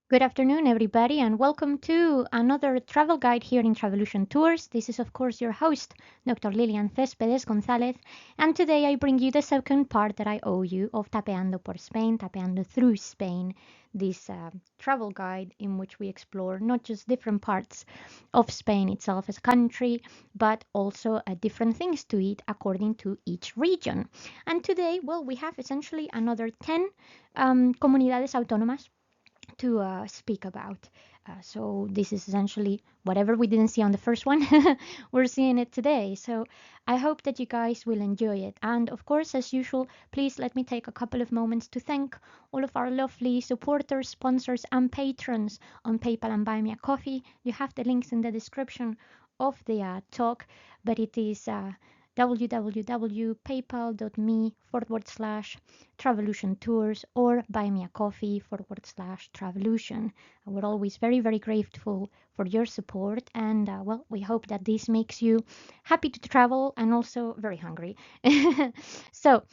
Good afternoon, everybody, and welcome to another travel guide here in Travolution Tours. This is, of course, your host, Dr. Lilian Céspedes González, and today I bring you the second part that I owe you of Tapeando por Spain, Tapeando through Spain, this travel guide in which we explore not just different parts of Spain itself as a country, but also different things to eat according to each region. And today, well, we have essentially another 10 comunidades autónomas to speak about. So this is essentially whatever we didn't see on the first one, we're seeing it today. So I hope that you guys will enjoy it. And of course, as usual, please let me take a couple of moments to thank all of our lovely supporters, sponsors, and patrons on PayPal and Buy Me a Coffee. You have the links in the description of the talk, but it is www.paypal.me/Travolution Tours or buy me a coffee/Travolution. We're always very, very grateful for your support, and well, we hope that this makes you happy to travel and also very hungry. So,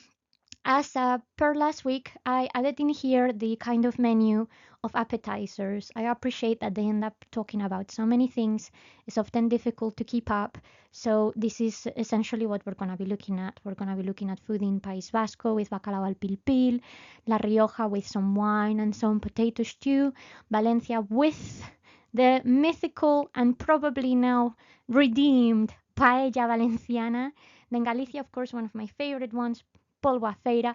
as per last week, I added in here the kind of menu of appetizers. I appreciate that they end up talking about so many things. It's often difficult to keep up. So this is essentially what we're going to be looking at. We're going to be looking at food in Pais Vasco with bacalao al pilpil, La Rioja with some wine and some potato stew, Valencia with the mythical and probably now redeemed paella valenciana. Then Galicia, of course, one of my favorite ones, polvo a feira,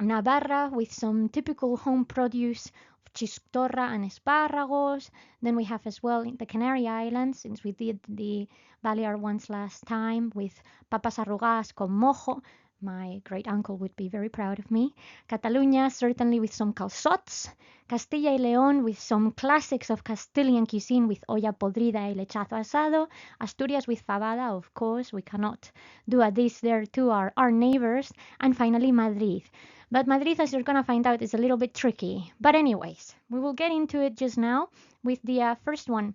Navarra with some typical home produce of chistorra and espárragos. Then we have as well in the Canary Islands, since we did the Balear ones last time, with papas arrugadas con mojo. My great uncle would be very proud of me. Catalunya, certainly with some calçots. Castilla y Leon with some classics of Castilian cuisine with olla podrida y lechazo asado. Asturias with fabada, of course. We cannot do a dish there to our neighbors. And finally, Madrid. But Madrid, as you're going to find out, is a little bit tricky. But anyways, we will get into it just now with the first one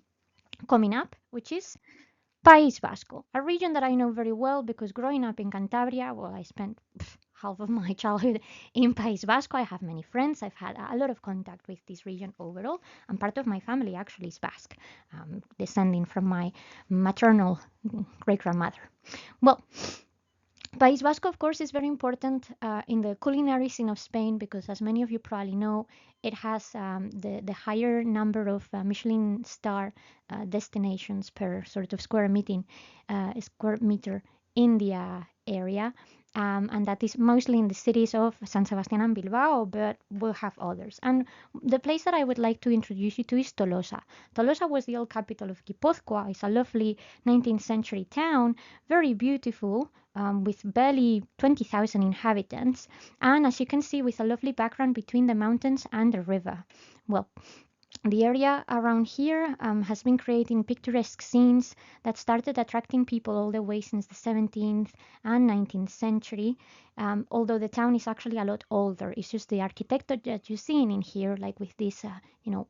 coming up, which is Pais Vasco, a region that I know very well because growing up in Cantabria, well, I spent half of my childhood in Pais Vasco. I have many friends. I've had a lot of contact with this region overall, and part of my family actually is Basque, descending from my maternal great grandmother. Well, País Vasco, of course, is very important in the culinary scene of Spain because, as many of you probably know, it has the higher number of Michelin star destinations per sort of square meter in the area. And that is mostly in the cities of San Sebastián and Bilbao, but we'll have others. And the place that I would like to introduce you to is Tolosa. Tolosa was the old capital of Guipúzcoa. It's a lovely 19th century town, very beautiful, with barely 20,000 inhabitants, and as you can see, with a lovely background between the mountains and the river. Well, the area around here has been creating picturesque scenes that started attracting people all the way since the 17th and 19th century. Although the town is actually a lot older, it's just the architecture that you're seeing in here, like with these,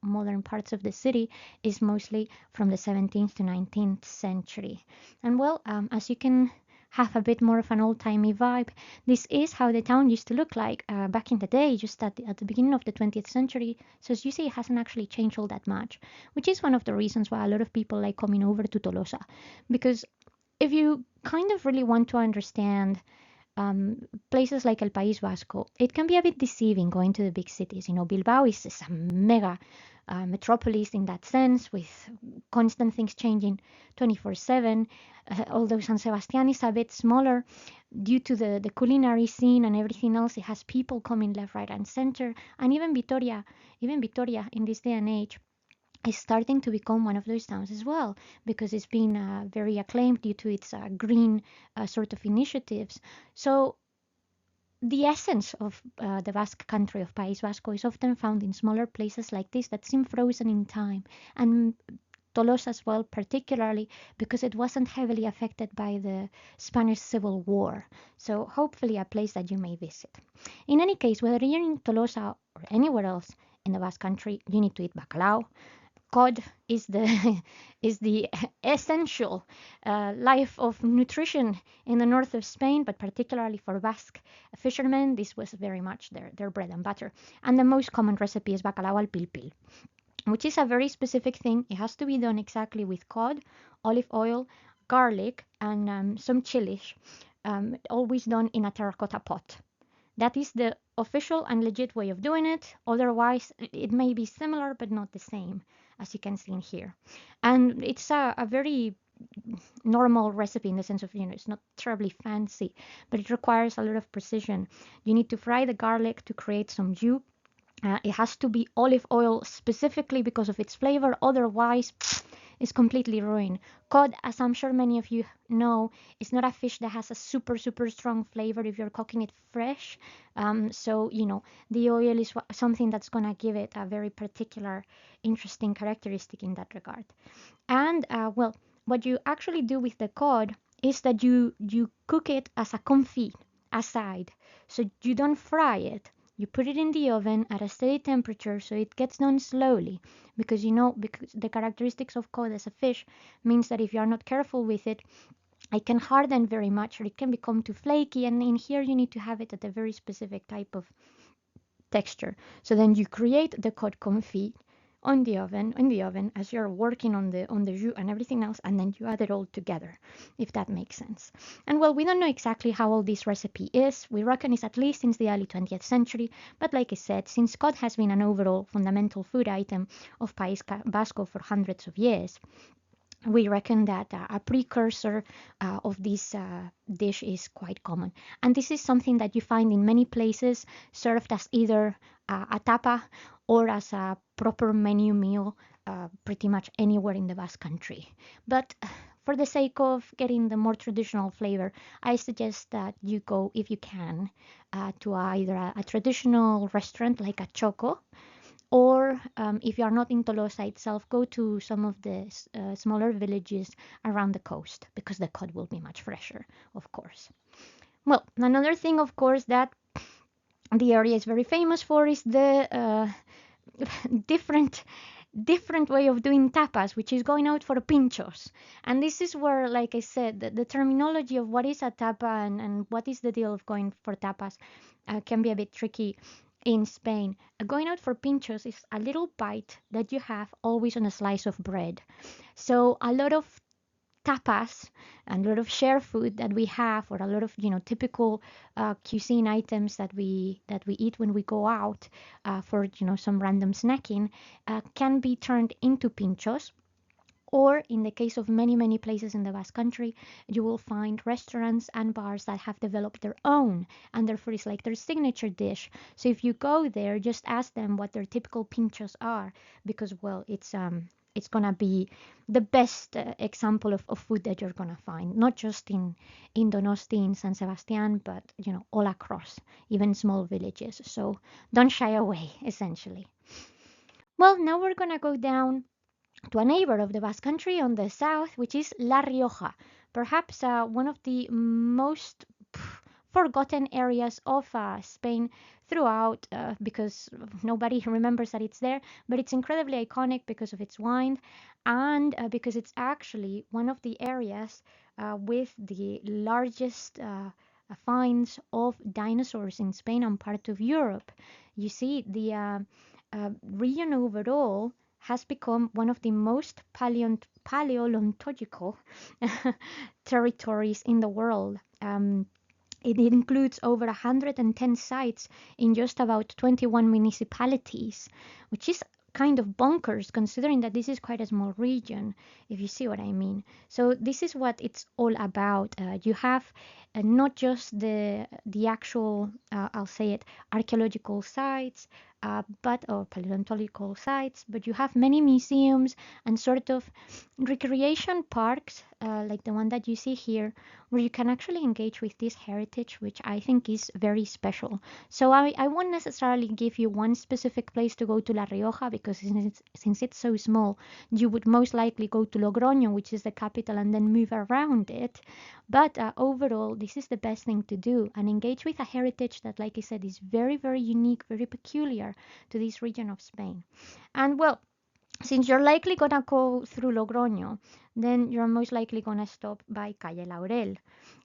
modern parts of the city, is mostly from the 17th to 19th century. And well, as you can have a bit more of an old-timey vibe. This is how the town used to look like back in the day, just at the beginning of the 20th century. So as you see, it hasn't actually changed all that much, which is one of the reasons why a lot of people like coming over to Tolosa. Because if you kind of really want to understand places like El País Vasco, it can be a bit deceiving going to the big cities. Bilbao is a mega metropolis in that sense, with constant things changing 24/7. Although San Sebastián is a bit smaller, due to the culinary scene and everything else, it has people coming left, right, and center. And even Vitoria in this day and age is starting to become one of those towns as well, because it's been very acclaimed due to its green sort of initiatives. So the essence of the Basque country of País Vasco is often found in smaller places like this that seem frozen in time, and Tolosa as well, particularly because it wasn't heavily affected by the Spanish Civil War. So hopefully a place that you may visit. In any case, whether you're in Tolosa or anywhere else in the Basque country, you need to eat bacalao. cod is the is the essential life of nutrition in the north of Spain, but particularly for Basque fishermen, this was very much their bread and butter. And the most common recipe is bacalao al pil pil, which is a very specific thing. It has to be done exactly with cod, olive oil, garlic, and some chilies. Always done in a terracotta pot. That is the official and legit way of doing it. Otherwise, it may be similar but not the same, as you can see in here. And it's a very normal recipe in the sense of, it's not terribly fancy, but it requires a lot of precision. You need to fry the garlic to create some jus. It has to be olive oil specifically because of its flavor, otherwise it's completely ruined. Cod, as I'm sure many of you know, is not a fish that has a super, super strong flavor if you're cooking it fresh. So, the oil is something that's going to give it a very particular, interesting characteristic in that regard. And, well, what you actually do with the cod is that you cook it as a confit aside. So you don't fry it. You put it in the oven at a steady temperature so it gets done slowly, because because the characteristics of cod as a fish means that if you are not careful with it, it can harden very much or it can become too flaky, and in here you need to have it at a very specific type of texture. So then you create the cod confit in the oven as you're working on the jus and everything else, and then you add it all together, if that makes sense. And well, we don't know exactly how old this recipe is. We reckon it's at least since the early 20th century, but like I said, since cod has been an overall fundamental food item of Pais Vasco for hundreds of years, we reckon that a precursor of this dish is quite common. And this is something that you find in many places, served as either a tapa or as a proper menu meal, pretty much anywhere in the Basque Country. But for the sake of getting the more traditional flavor, I suggest that you go, if you can, to either a traditional restaurant like a Choco, or if you are not in Tolosa itself, go to some of the smaller villages around the coast, because the cod will be much fresher, of course. Well, another thing, of course, that the area is very famous for is the different way of doing tapas, which is going out for pinchos. And this is where, like I said, the terminology of what is a tapa and what is the deal of going for tapas can be a bit tricky in Spain. Going out for pinchos is a little bite that you have always on a slice of bread. So a lot of tapas and a lot of share food that we have, or a lot of typical cuisine items that we eat when we go out for some random snacking, can be turned into pinchos. Or in the case of many places in the Basque Country, you will find restaurants and bars that have developed their own, and therefore it's like their signature dish. So if you go there, just ask them what their typical pinchos are, because well, it's gonna be the best example of food that you're gonna find, not just in Donosti, in San Sebastian, but all across, even small villages. So don't shy away, essentially. Well, now we're gonna go down to a neighbor of the Basque Country on the south, which is La Rioja, perhaps one of the most forgotten areas of Spain throughout, because nobody remembers that it's there, but it's incredibly iconic because of its wine, and because it's actually one of the areas with the largest finds of dinosaurs in Spain and part of Europe. You see, the region overall has become one of the most paleontological territories in the world. It includes over 110 sites in just about 21 municipalities, which is kind of bonkers considering that this is quite a small region, if you see what I mean. So this is what it's all about. You have not just the actual, I'll say it, archaeological sites, or paleontological sites, but you have many museums and sort of recreation parks, like the one that you see here, where you can actually engage with this heritage, which I think is very special. So I won't necessarily give you one specific place to go to La Rioja, because since it's so small, you would most likely go to Logroño, which is the capital, and then move around it. But overall, this is the best thing to do, and engage with a heritage that, like I said, is very, very unique, very peculiar to this region of Spain. And well, Since you're likely gonna go through Logroño, then you're most likely gonna stop by Calle Laurel.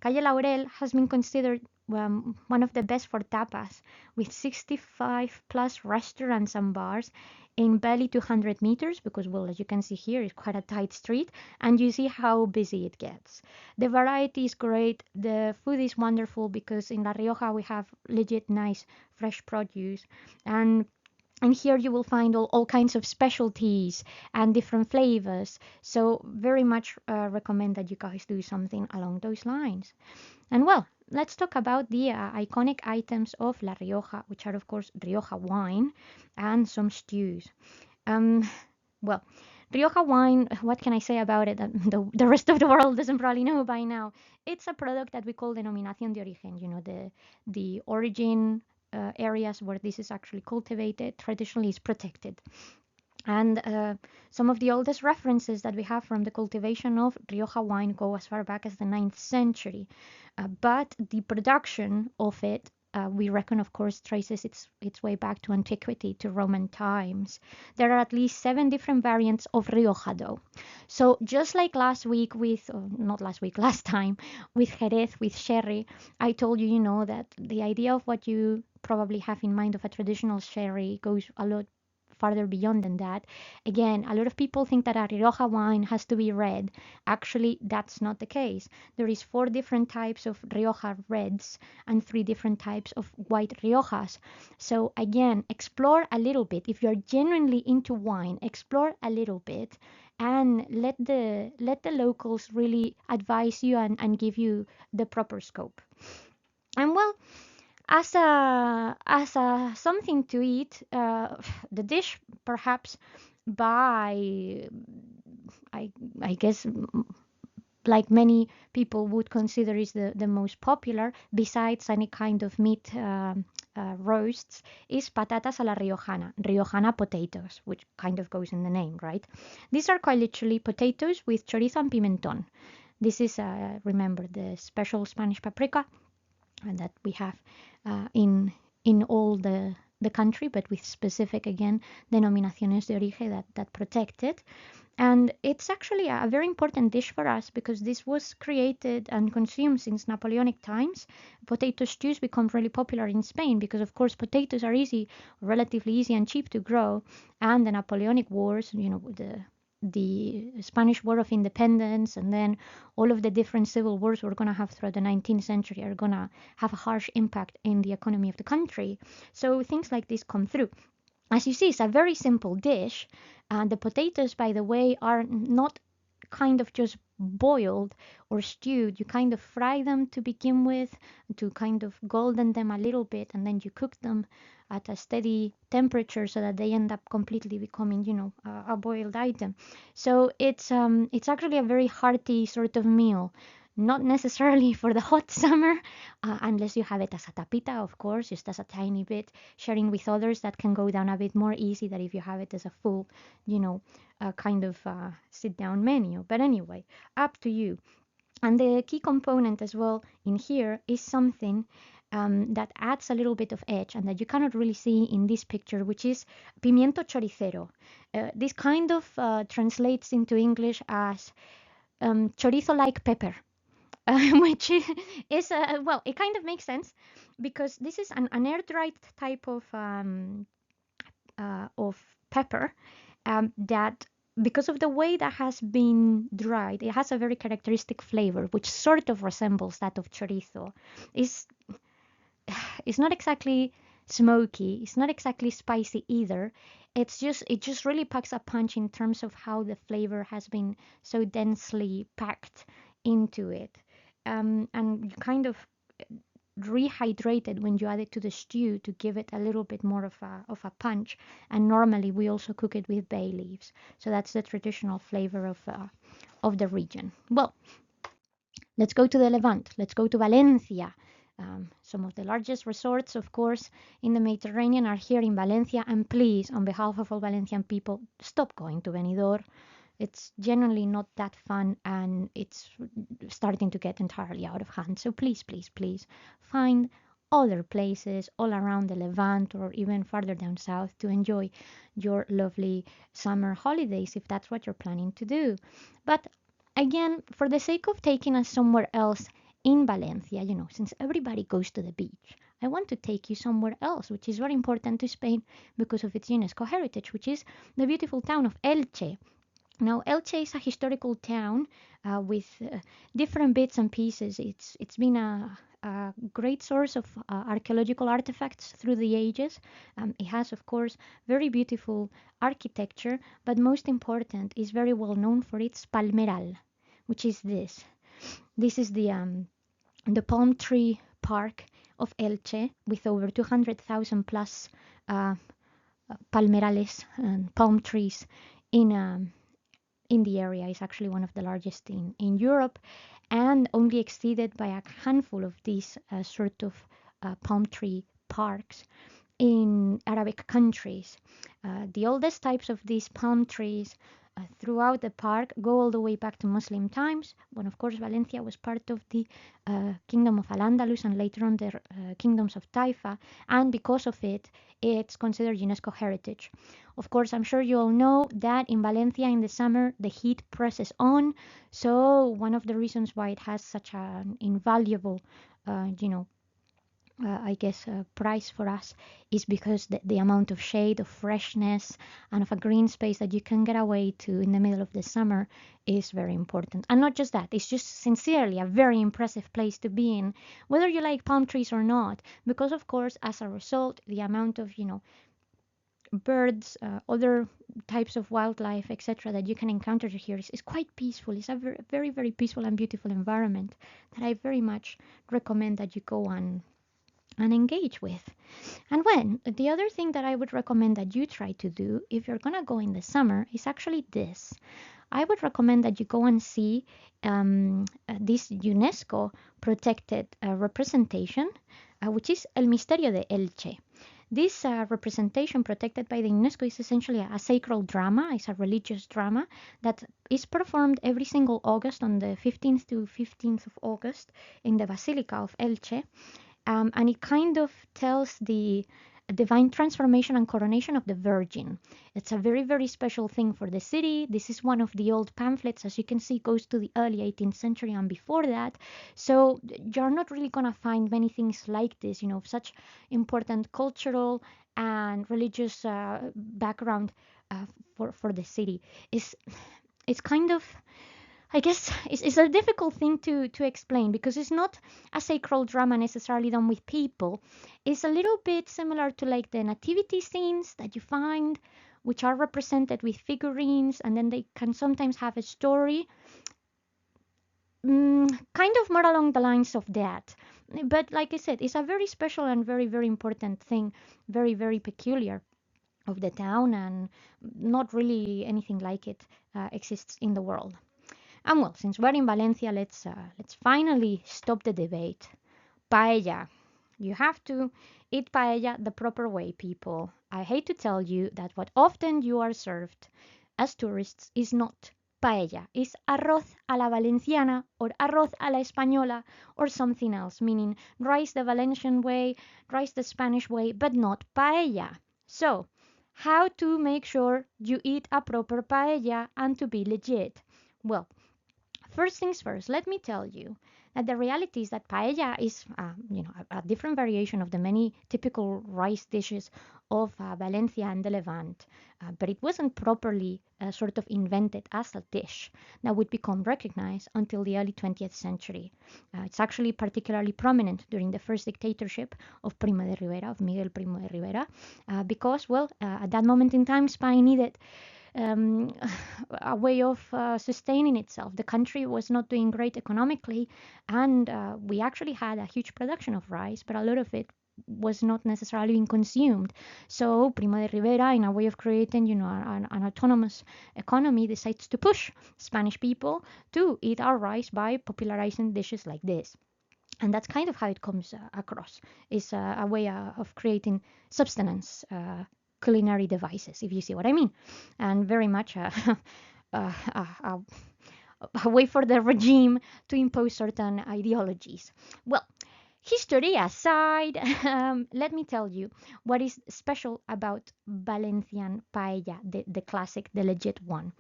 Calle Laurel has been considered one of the best for tapas, with 65 plus restaurants and bars in barely 200 meters, because, well, as you can see here, it's quite a tight street, and you see how busy it gets. The variety is great, the food is wonderful, because in La Rioja we have legit nice fresh produce, and here you will find all kinds of specialties and different flavors. So very much recommend that you guys do something along those lines. And well, let's talk about the iconic items of La Rioja, which are of course Rioja wine and some stews. Um, well, Rioja wine, what can I say about it that the rest of the world doesn't probably know by now? It's a product that we call denominación de origen, the origin areas where this is actually cultivated traditionally is protected. And some of the oldest references that we have from the cultivation of Rioja wine go as far back as the 9th century. But the production of it, we reckon, of course, traces its way back to antiquity, to Roman times. There are at least 7 different variants of Rioja dough. So just like last week with, not last week, last time with Jerez, with sherry, I told you, that the idea of what you probably have in mind of a traditional sherry goes a lot farther beyond than that. Again, a lot of people think that a Rioja wine has to be red. Actually, that's not the case. There is 4 different types of Rioja reds and 3 different types of white Riojas. So again, explore a little bit. If you're genuinely into wine, explore a little bit and let the locals really advise you and give you the proper scope. And well, as a something to eat, the dish perhaps by I I guess like many people would consider is the most popular, besides any kind of meat roasts, is patatas a la riojana, riojana potatoes, which kind of goes in the name, right? These are quite literally potatoes with chorizo and pimentón. This is, remember, the special Spanish paprika and that we have in all the country, but with specific, again, denominaciones de origen that protect it. And it's actually a very important dish for us because this was created and consumed since Napoleonic times. Potato stews become really popular in Spain because, of course, potatoes are relatively easy and cheap to grow. And the Napoleonic Wars, the Spanish War of Independence, and then all of the different civil wars we're going to have throughout the 19th century are going to have a harsh impact in the economy of the country. So things like this come through. As you see, it's a very simple dish. And the potatoes, by the way, are not kind of just boiled or stewed. You kind of fry them to begin with, to kind of golden them a little bit, and then you cook them at a steady temperature so that they end up completely becoming, a boiled item. So it's actually a very hearty sort of meal. Not necessarily for the hot summer, unless you have it as a tapita, of course, just as a tiny bit, sharing with others. That can go down a bit more easy than if you have it as a full, kind of sit down menu. But anyway, up to you. And the key component as well in here is something that adds a little bit of edge and that you cannot really see in this picture, which is pimiento choricero. This kind of translates into English as chorizo-like pepper. Which is well, it kind of makes sense because this is an air dried type of pepper that, because of the way that has been dried, it has a very characteristic flavor which sort of resembles that of chorizo. It's, it's not exactly smoky, it's not exactly spicy either. It just really packs a punch in terms of how the flavor has been so densely packed into it. And you kind of rehydrate it when you add it to the stew to give it a little bit more of a punch. And normally we also cook it with bay leaves. So that's the traditional flavor of the region. Well, let's go to the Levant. Let's go to Valencia. Some of the largest resorts, of course, in the Mediterranean are here in Valencia. And please, on behalf of all Valencian people, stop going to Benidorm. It's genuinely not that fun and it's starting to get entirely out of hand. So please, please, please find other places all around the Levant or even farther down south to enjoy your lovely summer holidays if that's what you're planning to do. But again, for the sake of taking us somewhere else in Valencia, since everybody goes to the beach, I want to take you somewhere else, which is very important to Spain because of its UNESCO heritage, which is the beautiful town of Elche. Now, Elche is a historical town with different bits and pieces. It's been a great source of archaeological artifacts through the ages. It has, of course, very beautiful architecture, but most important, is very well known for its palmeral, which is this. This is the palm tree park of Elche with over 200,000 plus uh, palmerales and palm trees in the area. Is actually one of the largest in Europe and only exceeded by a handful of these sort of palm tree parks in Arabic countries. The oldest types of these palm trees throughout the park go all the way back to Muslim times, when of course Valencia was part of the Kingdom of Al-Andalus and later on the kingdoms of Taifa, and because of it, it's considered UNESCO heritage. Of course, I'm sure you all know that in Valencia in the summer the heat presses on, so one of the reasons why it has such an invaluable, I guess, price for us is because the amount of shade, of freshness, and of a green space that you can get away to in the middle of the summer is very important. And not just that, it's just sincerely a very impressive place to be in, whether you like palm trees or not, because of course, as a result, the amount of, birds, other types of wildlife, etc., that you can encounter here is quite peaceful. It's a very, very, very peaceful and beautiful environment that I very much recommend that you go and engage with. And when the other thing that I would recommend that you try to do if you're gonna go in the summer is actually this. I would recommend that you go and see this UNESCO protected representation, which is El Misterio de Elche. This representation protected by the UNESCO is essentially a sacred drama. It's a religious drama that is performed every single August on the 15th to 15th of August in the Basilica of Elche. And it kind of tells the divine transformation and coronation of the Virgin. It's a very, very special thing for the city. This is one of the old pamphlets, as you can see, goes to the early 18th century and before that. So you're not really going to find many things like this, such important cultural and religious background for the city. It's kind of, I guess it's a difficult thing to explain because it's not a sacred drama necessarily done with people. It's a little bit similar to like the nativity scenes that you find, which are represented with figurines, and then they can sometimes have a story, kind of more along the lines of that. But like I said, it's a very special and very, very important thing, very, very peculiar of the town, and not really anything like it exists in the world. And well, since we're in Valencia, let's finally stop the debate. Paella. You have to eat paella the proper way, people. I hate to tell you that what often you are served as tourists is not paella. It's arroz a la valenciana or arroz a la española or something else, meaning rice the Valencian way, rice the Spanish way, but not paella. So, how to make sure you eat a proper paella and to be legit? Well, first things first, let me tell you that the reality is that paella is, a different variation of the many typical rice dishes of Valencia and the Levant, but it wasn't properly sort of invented as a dish that would become recognized until the early 20th century. It's actually particularly prominent during the first dictatorship of Primo de Rivera, of Miguel Primo de Rivera, because, well, at that moment in time, Spain needed a way of sustaining itself. The country was not doing great economically, and we actually had a huge production of rice, but a lot of it was not necessarily being consumed. So Primo de Rivera, in a way of creating, an autonomous economy, decides to push Spanish people to eat our rice by popularizing dishes like this. And that's kind of how it comes across. It's a way of creating subsistence culinary devices, if you see what I mean, and very much a way for the regime to impose certain ideologies. Well, History aside, let me tell you what is special about Valencian paella, the classic, the legit one.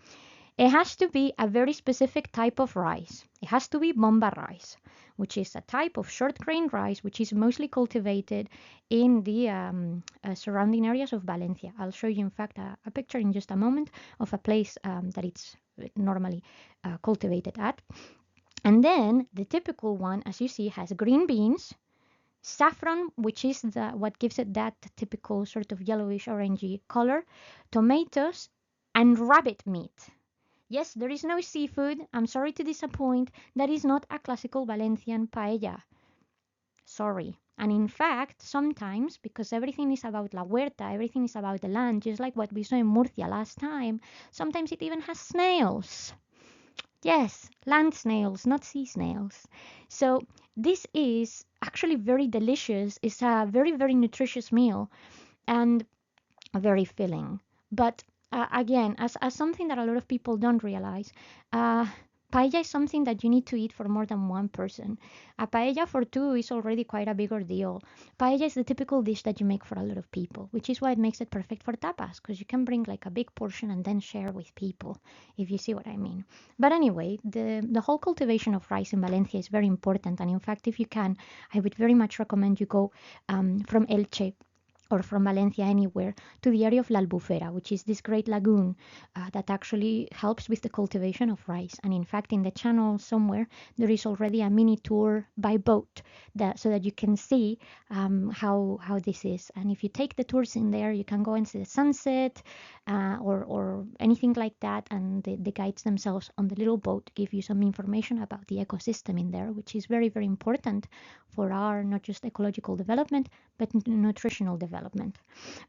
It has to be a very specific type of rice. It has to be bomba rice, which is a type of short grain rice which is mostly cultivated in the surrounding areas of Valencia. I'll show you, in fact, a picture in just a moment of a place that it's normally cultivated at. And then the typical one, as you see, has green beans, saffron, which is what gives it that typical sort of yellowish orangey color, tomatoes, and rabbit meat. Yes, there is no seafood. I'm sorry to disappoint. That is not a classical Valencian paella. Sorry. And in fact, sometimes, because everything is about la huerta, everything is about the land, just like what we saw in Murcia last time, sometimes it even has snails. Yes, land snails, not sea snails. So this is actually very delicious. It's a very, very nutritious meal and very filling. But again, as something that a lot of people don't realize, uh, paella is something that you need to eat for more than one person. A paella for two is already quite a big ordeal. Paella is the typical dish that you make for a lot of people, which is why it makes it perfect for tapas, because you can bring like a big portion and then share with people, if you see what I mean. But anyway, the whole cultivation of rice in Valencia is very important, and in fact, if you can, I would very much recommend you go from Elche or from Valencia anywhere to the area of La Albufera, which is this great lagoon that actually helps with the cultivation of rice. And in fact, in the channel somewhere, there is already a mini tour by boat so that you can see how this is. And if you take the tours in there, you can go and see the sunset or anything like that. And the guides themselves on the little boat give you some information about the ecosystem in there, which is very, very important for our not just ecological development, but nutritional development.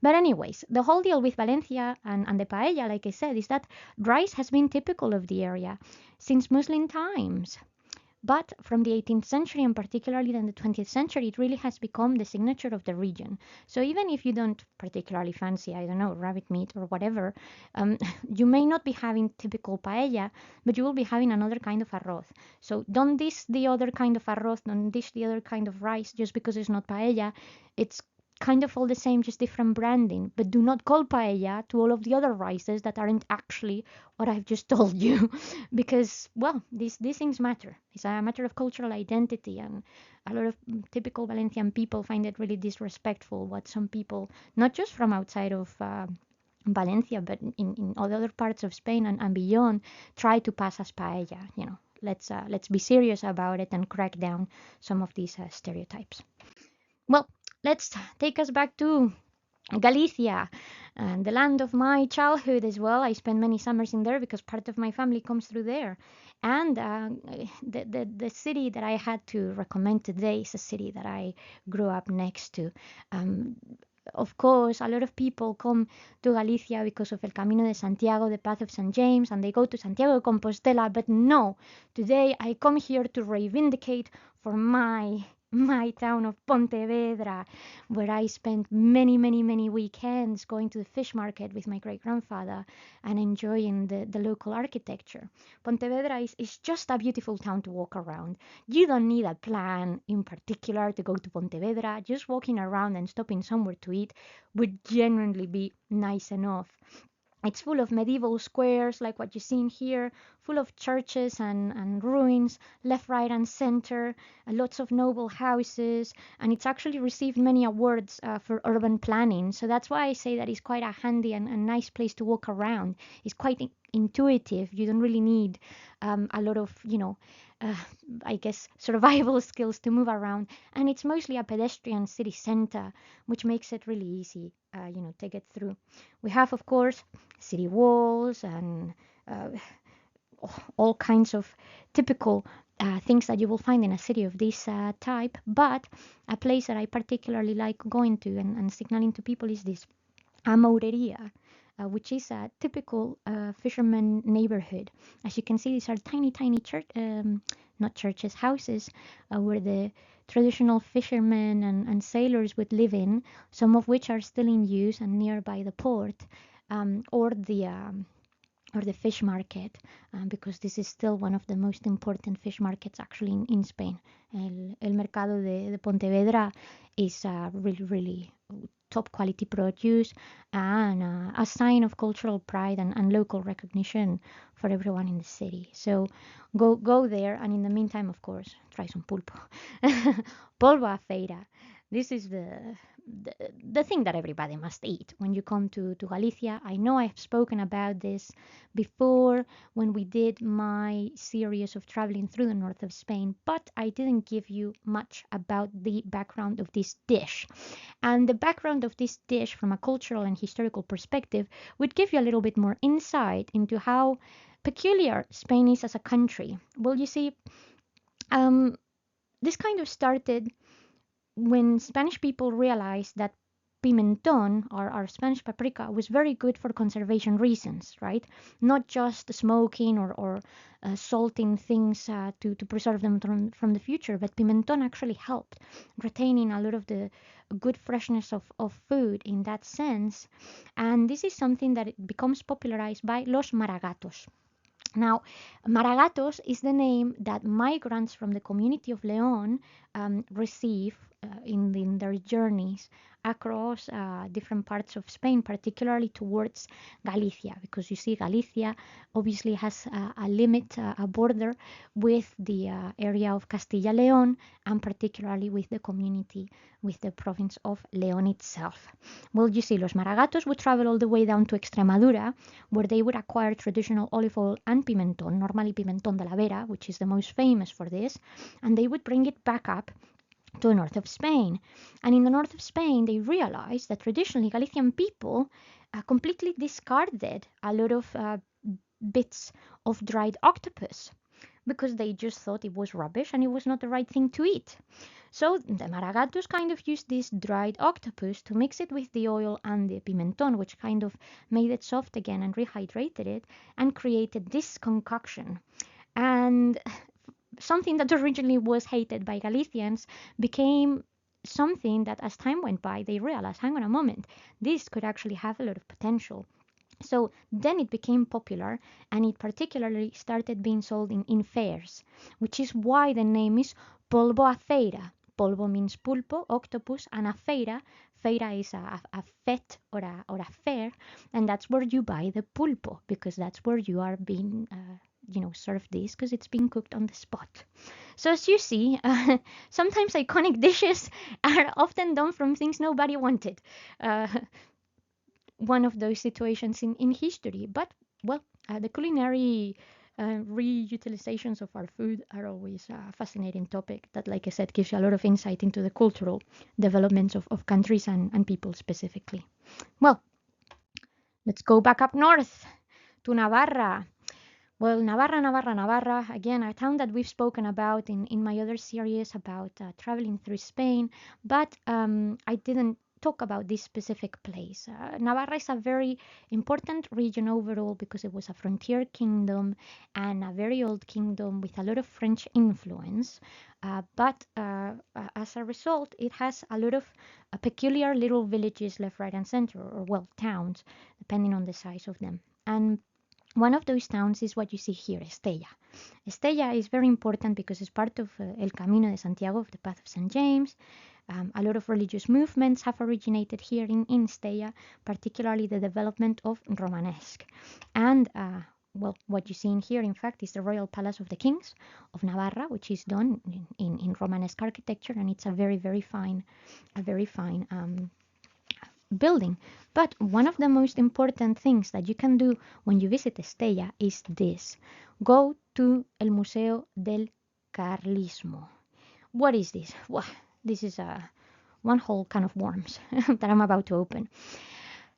But anyways, the whole deal with Valencia and the paella, like I said, is that rice has been typical of the area since Muslim times. But from the 18th century and particularly then the 20th century, it really has become the signature of the region. So even if you don't particularly fancy, I don't know, rabbit meat or whatever, you may not be having typical paella, but you will be having another kind of arroz. So don't dish the other kind of arroz, don't dish the other kind of rice just because it's not paella. It's kind of all the same, just different branding. But do not call paella to all of the other rices that aren't actually what I've just told you, because well, these things matter. It's a matter of cultural identity, and a lot of typical Valencian people find it really disrespectful what some people, not just from outside of Valencia, but in other parts of Spain and beyond, try to pass as paella. You know, let's be serious about it and crack down some of these stereotypes. Well, let's take us back to Galicia, the land of my childhood as well. I spent many summers in there because part of my family comes through there. And the city that I had to recommend today is a city that I grew up next to. Um, of course, a lot of people come to Galicia because of El Camino de Santiago, the Path of St. James, and they go to Santiago de Compostela. But no, today I come here to reivindicate for my town of Pontevedra, where I spent many, many, many weekends going to the fish market with my great grandfather and enjoying the local architecture. Pontevedra is just a beautiful town to walk around. You don't need a plan in particular to go to Pontevedra. Just walking around and stopping somewhere to eat would genuinely be nice enough. It's full of medieval squares like what you see in here, full of churches and ruins, left, right, and center, lots of noble houses, and it's actually received many awards for urban planning. So that's why I say that it's quite a handy and nice place to walk around. It's quite intuitive. You don't really need a lot of, uh, I guess, survival skills to move around. And it's mostly a pedestrian city center, which makes it really easy, to get through. We have, of course, city walls and uh, all kinds of typical things that you will find in a city of this type. But a place that I particularly like going to and signaling to people is this Amoureria, which is a typical fisherman neighborhood. As you can see, these are tiny, tiny church, not churches, houses, where the traditional fishermen and sailors would live in, some of which are still in use and nearby the port, or or the fish market, because this is still one of the most important fish markets actually in Spain. El Mercado de Pontevedra is really, really top quality produce and a sign of cultural pride and local recognition for everyone in the city. So go there, and in the meantime, of course, try some pulpo. Polvo a feira. This is the, the thing that everybody must eat when you come to Galicia. I know I have spoken about this before when we did my series of traveling through the north of Spain, but I didn't give you much about the background of this dish. And the background of this dish from a cultural and historical perspective would give you a little bit more insight into how peculiar Spain is as a country. Well, you see, um, this kind of started when Spanish people realized that pimenton, or our Spanish paprika, was very good for conservation reasons, right? Not just smoking or salting things to preserve them from the future, but pimenton actually helped retaining a lot of the good freshness of food in that sense. And this is something that it becomes popularized by los maragatos. Now, Maragatos is the name that migrants from the community of Leon receive in their journeys across different parts of Spain, particularly towards Galicia, because you see, Galicia obviously has a limit, a border with the area of Castilla y Leon, and particularly with the community, with the province of Leon itself. Well, you see, los Maragatos would travel all the way down to Extremadura, where they would acquire traditional olive oil and pimenton, normally pimenton de la Vera, which is the most famous for this, and they would bring it back up to the north of Spain. And in the north of Spain, they realized that traditionally Galician people completely discarded a lot of bits of dried octopus because they just thought it was rubbish and it was not the right thing to eat. So the Maragatos kind of used this dried octopus to mix it with the oil and the pimenton, which kind of made it soft again and rehydrated it and created this concoction. And something that originally was hated by Galicians became something that as time went by, they realized, hang on a moment, this could actually have a lot of potential. So then it became popular, and it particularly started being sold in fairs, which is why the name is polvo a feira. Polvo means pulpo, octopus, and a feira. Feira is a fete or a fair, and that's where you buy the pulpo, because that's where you are being served this, because it's being cooked on the spot. So as you see, sometimes iconic dishes are often done from things nobody wanted. Uh, one of those situations in history. But, well, the culinary reutilizations of our food are always a fascinating topic that, like I said, gives you a lot of insight into the cultural developments of countries and people specifically. Well, let's go back up north to Navarra. Well, Navarra, again, a town that we've spoken about in my other series about traveling through Spain, but I didn't talk about this specific place. Navarra is a very important region overall because it was a frontier kingdom and a very old kingdom with a lot of French influence. But as a result, it has a lot of peculiar little villages left, right, and center, or well, towns, depending on the size of them. And one of those towns is what you see here, Estella. Estella is very important because it's part of El Camino de Santiago, of the Path of St. James. A lot of religious movements have originated here in Estella, particularly the development of Romanesque. And well, what you see in here, in fact, is the Royal Palace of the Kings of Navarra, which is done in Romanesque architecture, and it's a very fine building. But one of the most important things that you can do when you visit Estella is this. Go to El Museo del Carlismo. What is this? Well, this is one whole can of worms that I'm about to open.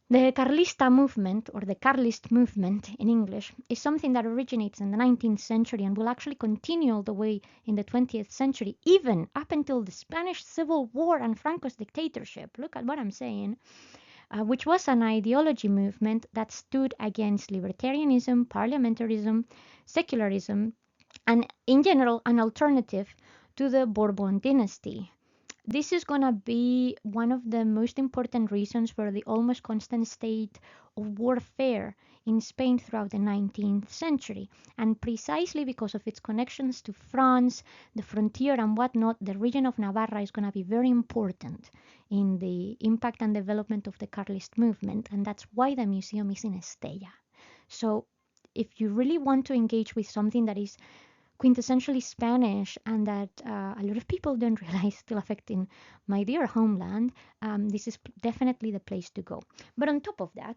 The Carlista movement, or the Carlist movement in English, is something that originates in the 19th century and will actually continue all the way in the 20th century, even up until the Spanish Civil War and Franco's dictatorship. Look at what I'm saying. Which was an ideology movement that stood against libertarianism, parliamentarism, secularism, and in general, an alternative to the Bourbon dynasty. This is going to be one of the most important reasons for the almost constant state of warfare in Spain throughout the 19th century. And precisely because of its connections to France, the frontier and whatnot, the region of Navarra is going to be very important in the impact and development of the Carlist movement. And that's why the museum is in Estella. So if you really want to engage with something that is quintessentially Spanish and that a lot of people don't realize still affecting my dear homeland, this is definitely the place to go. But on top of that,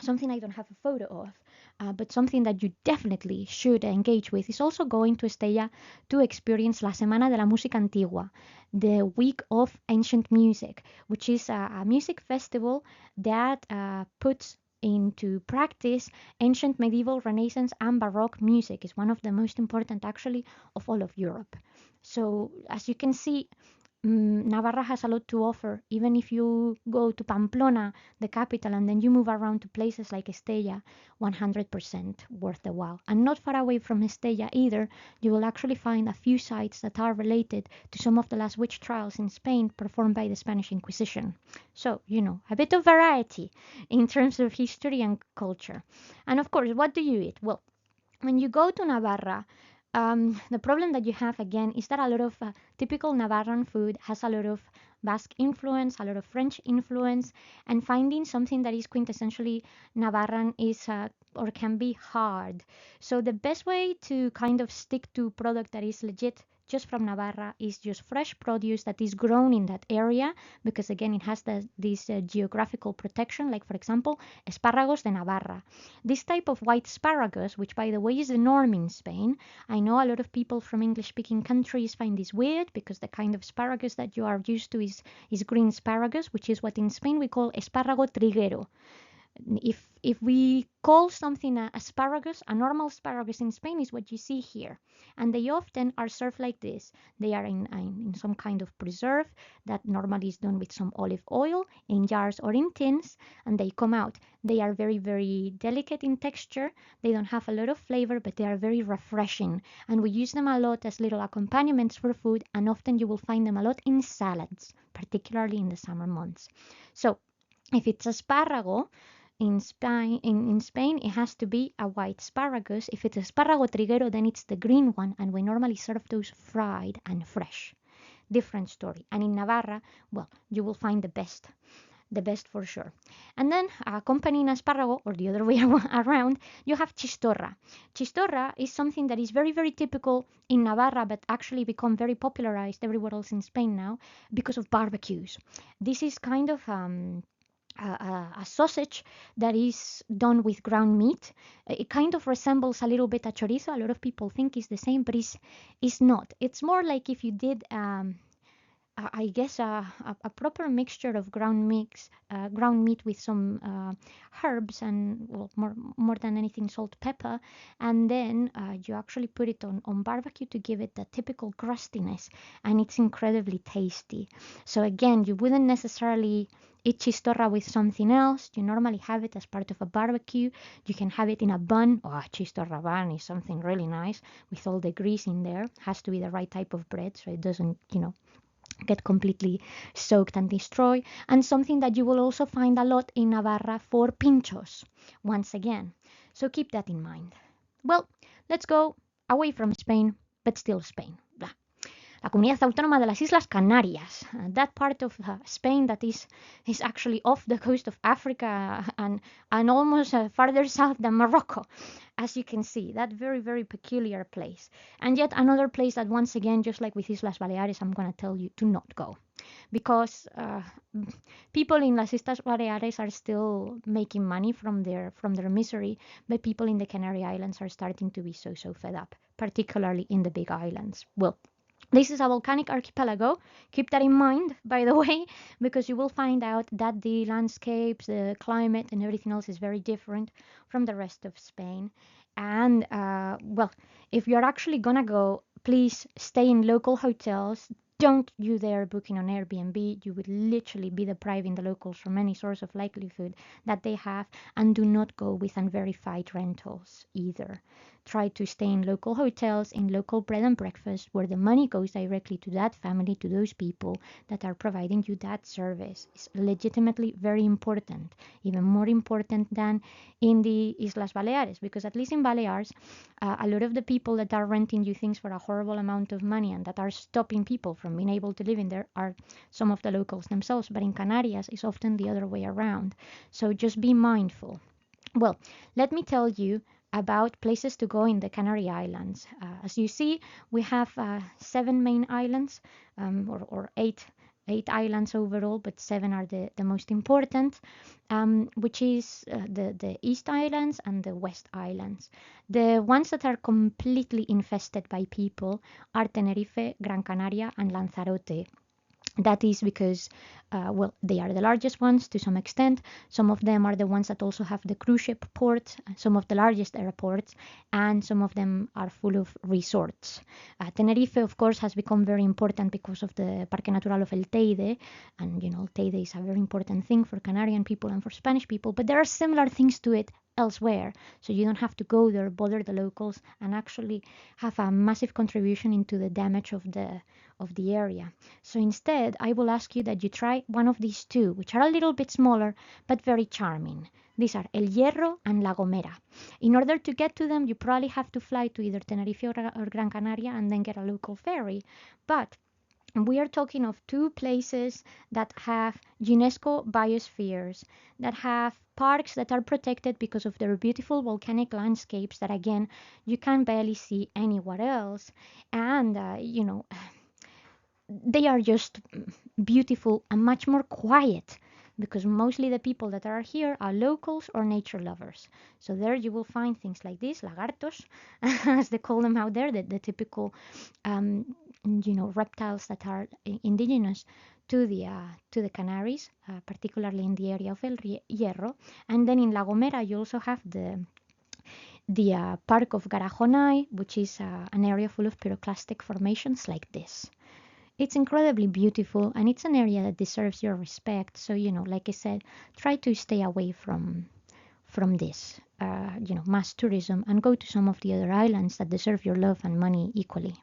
something I don't have a photo of, but something that you definitely should engage with is also going to Estella to experience La Semana de la Música Antigua, the week of ancient music, which is a music festival that puts into practice ancient, medieval, Renaissance, and Baroque music. Is one of the most important, actually, of all of Europe. So, as you can see, Navarra has a lot to offer. Even if you go to Pamplona, the capital, and then you move around to places like Estella, 100% worth the while. And not far away from Estella either, you will actually find a few sites that are related to some of the last witch trials in Spain performed by the Spanish Inquisition. So, a bit of variety in terms of history and culture. And of course, what do you eat? Well, when you go to Navarra, the problem that you have again is that a lot of typical Navarran food has a lot of Basque influence, a lot of French influence, and finding something that is quintessentially Navarran is or can be hard. So the best way to kind of stick to product that is legit just from Navarra is just fresh produce that is grown in that area, because again it has this geographical protection, like for example espárragos de Navarra. This type of white asparagus, which by the way is the norm in Spain. I know a lot of people from English speaking countries find this weird because the kind of asparagus that you are used to is green asparagus, which is what in Spain we call espárrago triguero. If we call something asparagus, a normal asparagus in Spain is what you see here, and they often are served like this. They are in some kind of preserve that normally is done with some olive oil in jars or in tins, and they come out. They are very, very delicate in texture. They don't have a lot of flavor, but they are very refreshing, and we use them a lot as little accompaniments for food, and often you will find them a lot in salads, particularly in the summer months. So if it's asparago, in Spain, it has to be a white asparagus. If it's espárrago triguero, then it's the green one, and we normally serve those fried and fresh. Different story. And in Navarra, well, you will find the best for sure. And then accompanying asparago, or the other way around, you have chistorra. Chistorra is something that is very, very typical in Navarra, but actually become very popularized everywhere else in Spain now because of barbecues. This is kind of a sausage that is done with ground meat. It kind of resembles a little bit a chorizo. A lot of people think it's the same, but it's not. It's more like if you did, I guess, a proper mixture of ground meat with some herbs and, well, more than anything, salt, pepper, and then you actually put it on barbecue to give it the typical crustiness, and it's incredibly tasty. So again, you wouldn't necessarily eat chistorra with something else. You normally have it as part of a barbecue. You can have it in a bun. Oh, chistorra bun is something really nice with all the grease in there. Has to be the right type of bread so it doesn't, get completely soaked and destroyed. And something that you will also find a lot in Navarra for pinchos, once again. So keep that in mind. Well, let's go away from Spain, but still Spain. La comunidad autónoma de las Islas Canarias, that part of Spain that is actually off the coast of Africa and almost farther south than Morocco, as you can see, that very, very peculiar place. And yet another place that, once again, just like with Islas Baleares, I'm going to tell you to not go, because people in las Islas Baleares are still making money from their misery, but people in the Canary Islands are starting to be so fed up, particularly in the big islands. Well, this is a volcanic archipelago. Keep that in mind, by the way, because you will find out that the landscapes, the climate, and everything else is very different from the rest of Spain. And, well, if you're actually gonna go, please stay in local hotels. don't you dare booking on Airbnb. You would literally be depriving the locals from any source of livelihood that they have. And do not go with unverified rentals either. Try to stay in local hotels, in local bread and breakfast, where the money goes directly to that family, to those people that are providing you that service. It's legitimately very important, even more important than in the Islas Baleares, because at least in Baleares, a lot of the people that are renting you things for a horrible amount of money and that are stopping people from being able to live in there are some of the locals themselves. But in Canarias, it's often the other way around. So just be mindful. Well, let me tell you about places to go in the Canary Islands. As you see, we have 7 main islands, or eight islands overall, but 7 are the most important, which is the East Islands and the West Islands. The ones that are completely infested by people are Tenerife, Gran Canaria, and Lanzarote. That is because, well, they are the largest ones to some extent. Some of them are the ones that also have the cruise ship ports, some of the largest airports, and some of them are full of resorts. Tenerife, of course, has become very important because of the Parque Natural of El Teide, and Teide is a very important thing for Canarian people and for Spanish people, but there are similar things to it elsewhere, so you don't have to go there, bother the locals, and actually have a massive contribution into the damage of the area. So instead, I will ask you that you try one of these two, which are a little bit smaller but very charming. These are El Hierro and La Gomera. In order to get to them, you probably have to fly to either Tenerife or Gran Canaria and then get a local ferry. But we are talking of two places that have UNESCO biospheres, that have parks that are protected because of their beautiful volcanic landscapes that, again, you can barely see anywhere else. And, they are just beautiful and much more quiet because mostly the people that are here are locals or nature lovers. So there you will find things like this, lagartos, as they call them out there, the typical, reptiles that are indigenous to the Canaries, particularly in the area of El Hierro. And then in La Gomera, you also have the Park of Garajonay, which is an area full of pyroclastic formations like this. It's incredibly beautiful and it's an area that deserves your respect. So, like I said, try to stay away from this, mass tourism and go to some of the other islands that deserve your love and money equally.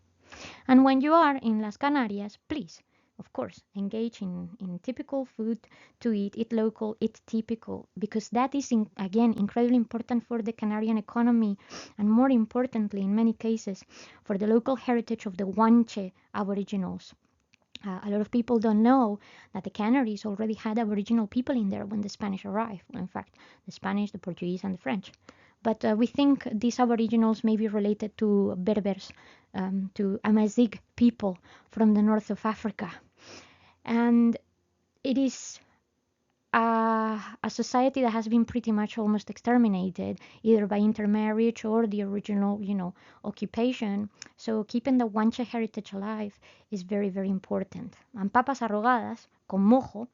And when you are in Las Canarias, please, of course, engage in typical food to eat local, eat typical, because that is, again, incredibly important for the Canarian economy and more importantly, in many cases, for the local heritage of the Guanche Aboriginals. A lot of people don't know that the Canaries already had Aboriginal people in there when the Spanish arrived. In fact, the Spanish, the Portuguese, and the French. But we think these Aboriginals may be related to Berbers, to Amazigh people from the north of Africa. And it is a society that has been pretty much almost exterminated, either by intermarriage or the original, occupation. So keeping the Guanche heritage alive is very, very important. And papas arrogadas, con mojo,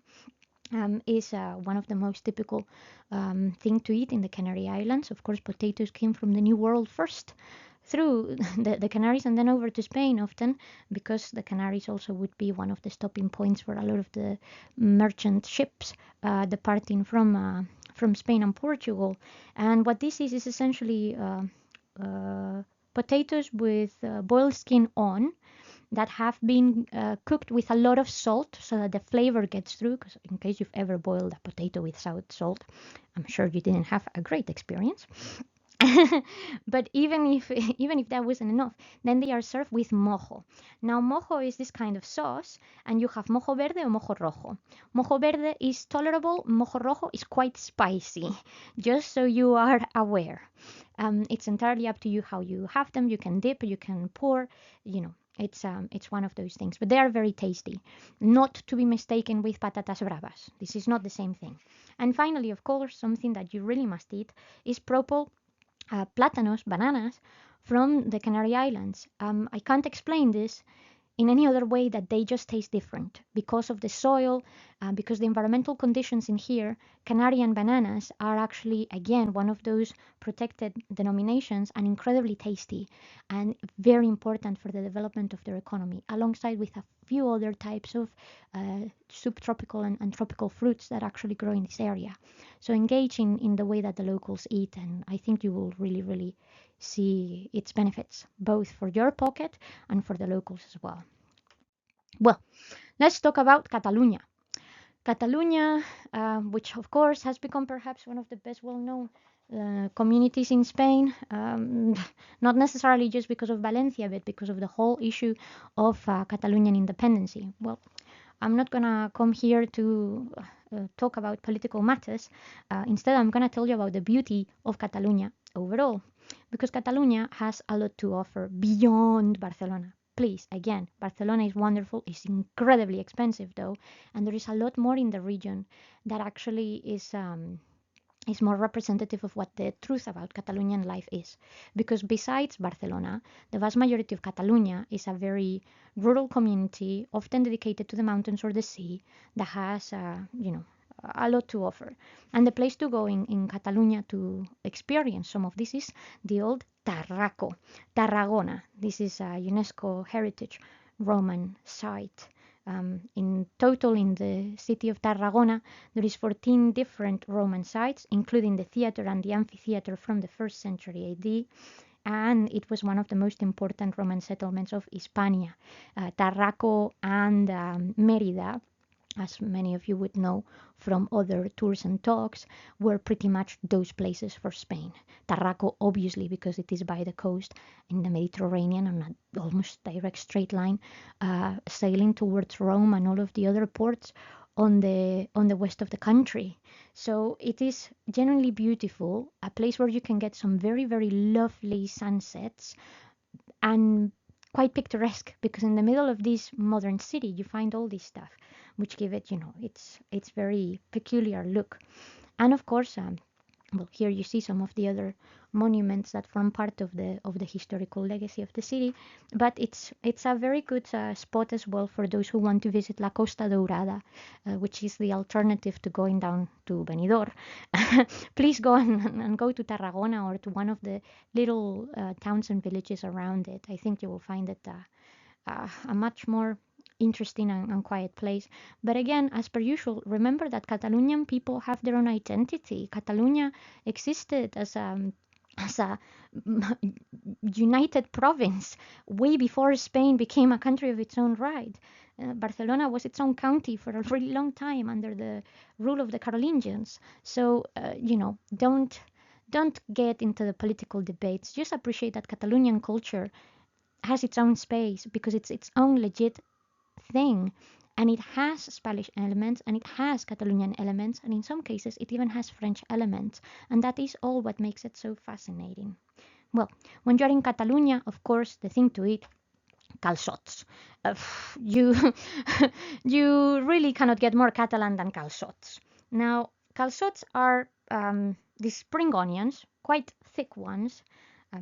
is one of the most typical thing to eat in the Canary Islands. Of course, potatoes came from the New World first, through the Canaries and then over to Spain often, because the Canaries also would be one of the stopping points for a lot of the merchant ships departing from Spain and Portugal. And what this is essentially potatoes with boiled skin on, that have been cooked with a lot of salt so that the flavor gets through, because in case you've ever boiled a potato without salt, I'm sure you didn't have a great experience. But even if that wasn't enough, then they are served with mojo. Now, mojo is this kind of sauce, and you have mojo verde or mojo rojo. Mojo verde is tolerable, mojo rojo is quite spicy, just so you are aware. It's entirely up to you how you have them. You can dip, you can pour, it's one of those things, but they are very tasty, not to be mistaken with patatas bravas. This is not the same thing. And finally, of course, something that you really must eat is propal, plátanos, bananas from the Canary Islands. I can't explain this in any other way that they just taste different because of the soil, because the environmental conditions in here. Canarian bananas are actually, again, one of those protected denominations and incredibly tasty and very important for the development of their economy, alongside with a few other types of subtropical and tropical fruits that actually grow in this area. So engage in the way that the locals eat, and I think you will really, really see its benefits, both for your pocket and for the locals as well. Well, let's talk about Catalunya. Catalunya, which of course has become perhaps one of the best well-known communities in Spain, not necessarily just because of Valencia, but because of the whole issue of Catalonian independency. Well, I'm not gonna come here to talk about political matters. Instead, I'm gonna tell you about the beauty of Catalunya overall, because Catalunya has a lot to offer beyond Barcelona. Please, again, Barcelona is wonderful. It's incredibly expensive though, and there is a lot more in the region that actually is more representative of what the truth about Catalonian life is. Because besides Barcelona, the vast majority of Catalunya is a very rural community, often dedicated to the mountains or the sea, that has, a lot to offer. And the place to go in Catalunya to experience some of this is the old Tarraco, Tarragona. This is a UNESCO Heritage Roman site. In total, in the city of Tarragona, there is 14 different Roman sites, including the theater and the amphitheater from the 1st century AD, and it was one of the most important Roman settlements of Hispania. Tarraco and Mérida, as many of you would know from other tours and talks, were pretty much those places for Spain. Tarraco, obviously, because it is by the coast in the Mediterranean on an almost direct straight line, sailing towards Rome and all of the other ports on the west of the country. So it is genuinely beautiful, a place where you can get some very, very lovely sunsets, and quite picturesque, because in the middle of this modern city you find all this stuff which give it, its very peculiar look. And of course, well, here you see some of the other monuments that form part of the historical legacy of the city. But it's a very good spot as well for those who want to visit La Costa Dourada, which is the alternative to going down to Benidorm. Please go and go to Tarragona or to one of the little towns and villages around it. I think you will find it a much more interesting and quiet place. But again, as per usual, remember that Catalonian people have their own identity. Catalonia existed as a united province way before Spain became a country of its own right. Barcelona was its own county for a really long time under the rule of the Carolingians. So, don't get into the political debates. Just appreciate that Catalonian culture has its own space because it's its own legit thing, and it has Spanish elements and it has Catalonian elements, and in some cases it even has French elements, and that is all what makes it so fascinating. Well, when you're in Catalonia, of course, the thing to eat, calçots. You you really cannot get more Catalan than calçots. Now, calçots are these spring onions, quite thick ones,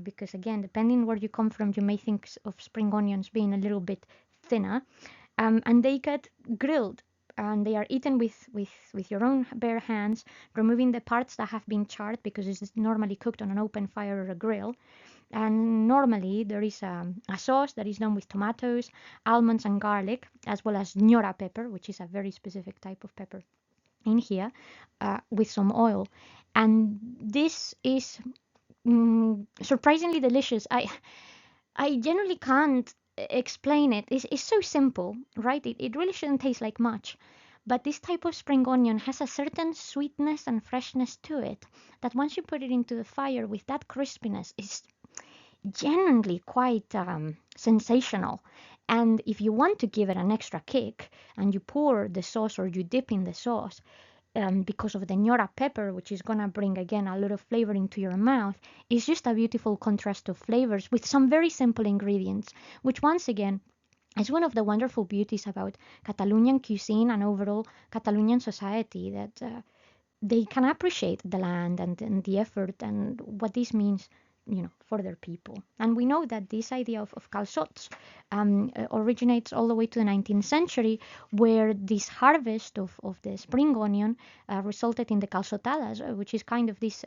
because again, depending where you come from, you may think of spring onions being a little bit thinner. And they get grilled, and they are eaten with your own bare hands, removing the parts that have been charred, because this is normally cooked on an open fire or a grill. And normally there is a sauce that is done with tomatoes, almonds, and garlic, as well as ñora pepper, which is a very specific type of pepper in here, with some oil. And this is surprisingly delicious. I generally can't explain it. It's so simple, right? It really shouldn't taste like much. But this type of spring onion has a certain sweetness and freshness to it that once you put it into the fire with that crispiness is genuinely quite sensational. And if you want to give it an extra kick and you pour the sauce or you dip in the sauce, because of the ñora pepper, which is gonna bring again a lot of flavor into your mouth, it's just a beautiful contrast of flavors with some very simple ingredients, which once again is one of the wonderful beauties about Catalonian cuisine and overall Catalonian society, that they can appreciate the land and the effort and what this means, for their people. And we know that this idea of calçots originates all the way to the 19th century, where this harvest of the spring onion resulted in the calçotadas, which is kind of this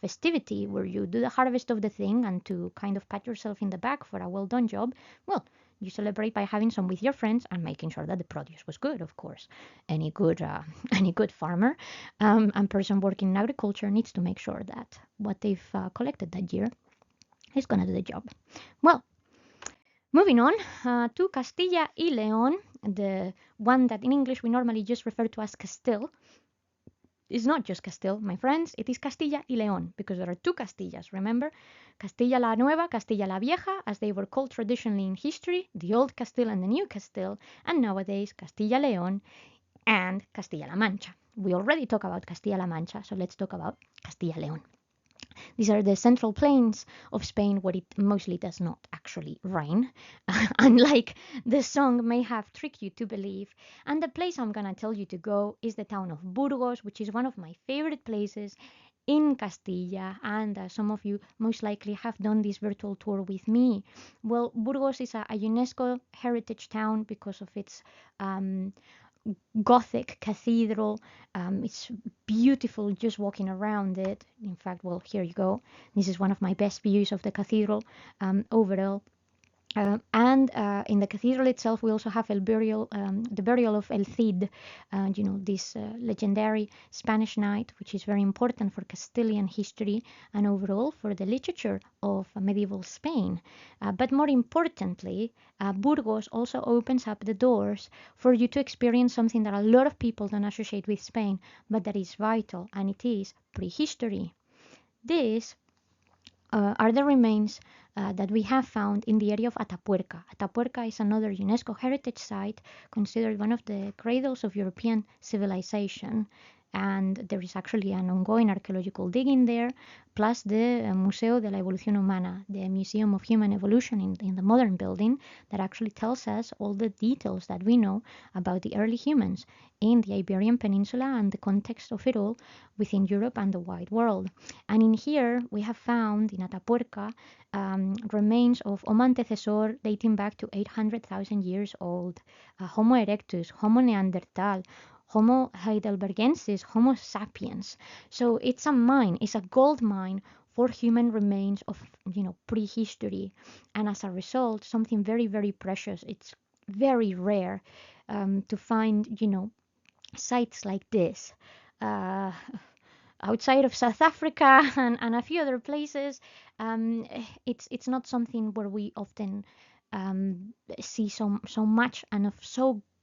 festivity where you do the harvest of the thing, and to kind of pat yourself in the back for a well done job, well, You celebrate by having some with your friends and making sure that the produce was good, of course. Any good, any good farmer and person working in agriculture needs to make sure that what they've collected that year is going to do the job. Well, moving on to Castilla y Leon, the one that in English we normally just refer to as Castile. It's not just Castile, my friends, it is Castilla y Leon, because there are two Castillas, remember? Castilla la Nueva, Castilla la Vieja, as they were called traditionally in history, the Old Castile and the New Castile, and nowadays Castilla Leon and Castilla-La Mancha. We already talked about Castilla-La Mancha, so let's talk about Castilla Leon. These are the central plains of Spain where it mostly does not actually rain, unlike the song may have tricked you to believe. And the place I'm going to tell you to go is the town of Burgos, which is one of my favorite places in Castilla, and some of you most likely have done this virtual tour with me. Well, Burgos is a UNESCO heritage town because of its Gothic cathedral. It's beautiful just walking around it. In fact, well, here you go. This is one of my best views of the cathedral overall. And in the cathedral itself, we also have the burial of El Cid, this legendary Spanish knight, which is very important for Castilian history and overall for the literature of medieval Spain. But more importantly, Burgos also opens up the doors for you to experience something that a lot of people don't associate with Spain, but that is vital, and it is prehistory. These are the remains that we have found in the area of Atapuerca. Atapuerca is another UNESCO heritage site considered one of the cradles of European civilization. And there is actually an ongoing archaeological digging there, plus the Museo de la Evolución Humana, the Museum of Human Evolution in the modern building, that actually tells us all the details that we know about the early humans in the Iberian Peninsula and the context of it all within Europe and the wide world. And in here, we have found in Atapuerca remains of Homo antecessor dating back to 800,000 years old, Homo erectus, Homo neanderthal, Homo heidelbergensis, Homo sapiens. So it's a mine, it's a gold mine for human remains of, prehistory. And as a result, something very, very precious. It's very rare to find, sites like this. Outside of South Africa and a few other places, it's not something where we often see so much and of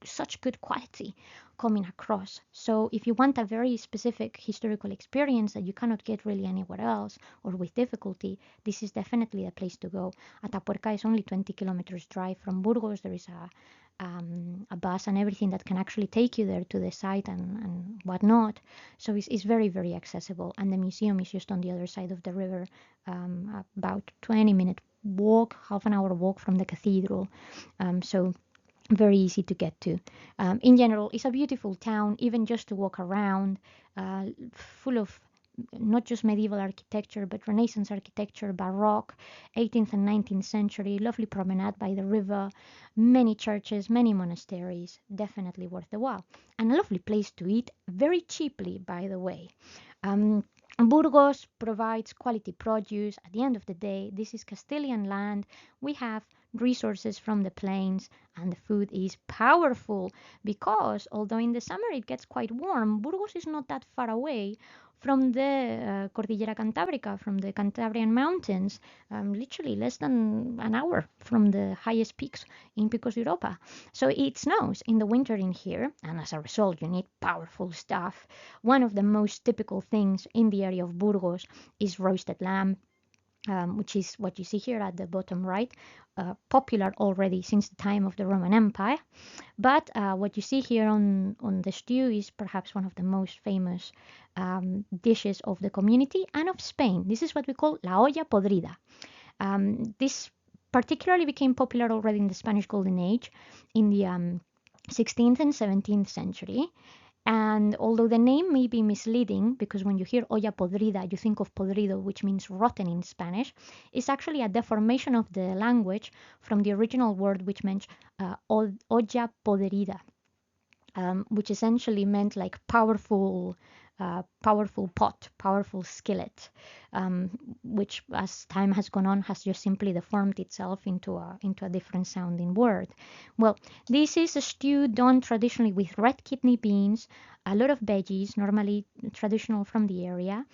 such good quality coming across. So if you want a very specific historical experience that you cannot get really anywhere else or with difficulty, this is definitely the place to go. Atapuerca is only 20 kilometers drive from Burgos. There is a bus and everything that can actually take you there to the site and whatnot. So it's very, very accessible. And the museum is just on the other side of the river, about 20-minute walk, half an hour walk from the cathedral. So very easy to get to. In general, it's a beautiful town, even just to walk around, full of not just medieval architecture, but Renaissance architecture, Baroque, 18th and 19th century, lovely promenade by the river, many churches, many monasteries, definitely worth the while. And a lovely place to eat, very cheaply, by the way. Burgos provides quality produce. At the end of the day, this is Castilian land. We have resources from the plains, and the food is powerful because although in the summer it gets quite warm, Burgos is not that far away from the Cordillera Cantábrica, from the Cantabrian Mountains, literally less than an hour from the highest peaks in Picos Europa. So it snows in the winter in here, and as a result, you need powerful stuff. One of the most typical things in the area of Burgos is roasted lamb, which is what you see here at the bottom right, popular already since the time of the Roman Empire. But what you see here on the stew is perhaps one of the most famous dishes of the community and of Spain. This is what we call la olla podrida. This particularly became popular already in the Spanish Golden Age in the 16th and 17th century. And although the name may be misleading, because when you hear olla podrida, you think of podrido, which means rotten in Spanish, it's actually a deformation of the language from the original word, which meant olla podrida, which essentially meant like powerful powerful pot, powerful skillet, which as time has gone on has just simply deformed itself into a different sounding word. Well, this is a stew done traditionally with red kidney beans, a lot of veggies, normally traditional from the area,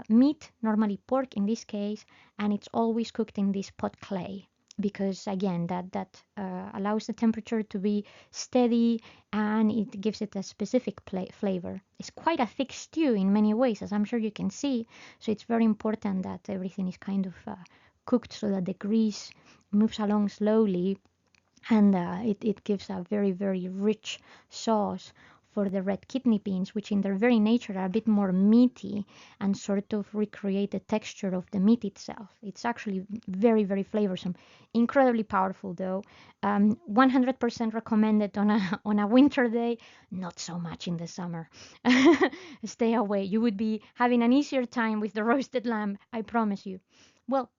meat, normally pork in this case, and it's always cooked in this pot clay because again that allows the temperature to be steady and it gives it a specific flavor. It's quite a thick stew in many ways, as I'm sure you can see, so it's very important that everything is kind of cooked so that the grease moves along slowly, and it gives a very, very rich sauce for the red kidney beans, which in their very nature are a bit more meaty and sort of recreate the texture of the meat itself. It's actually very, very flavorsome. Incredibly powerful, though. 100% recommended on a winter day, not so much in the summer. Stay away. You would be having an easier time with the roasted lamb, I promise you. Well,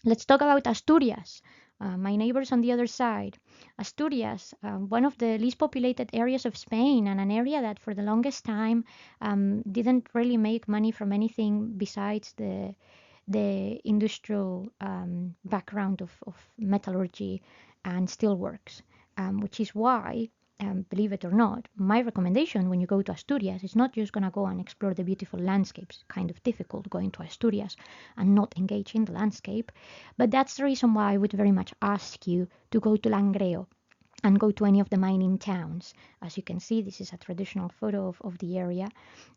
let's talk about Asturias, my neighbors on the other side. Asturias, one of the least populated areas of Spain, and an area that for the longest time didn't really make money from anything besides the industrial background of metallurgy and steelworks, which is why, believe it or not, my recommendation when you go to Asturias is not just going to go and explore the beautiful landscapes. Kind of difficult going to Asturias and not engage in the landscape, but that's the reason why I would very much ask you to go to Langreo and go to any of the mining towns. As you can see, this is a traditional photo of the area.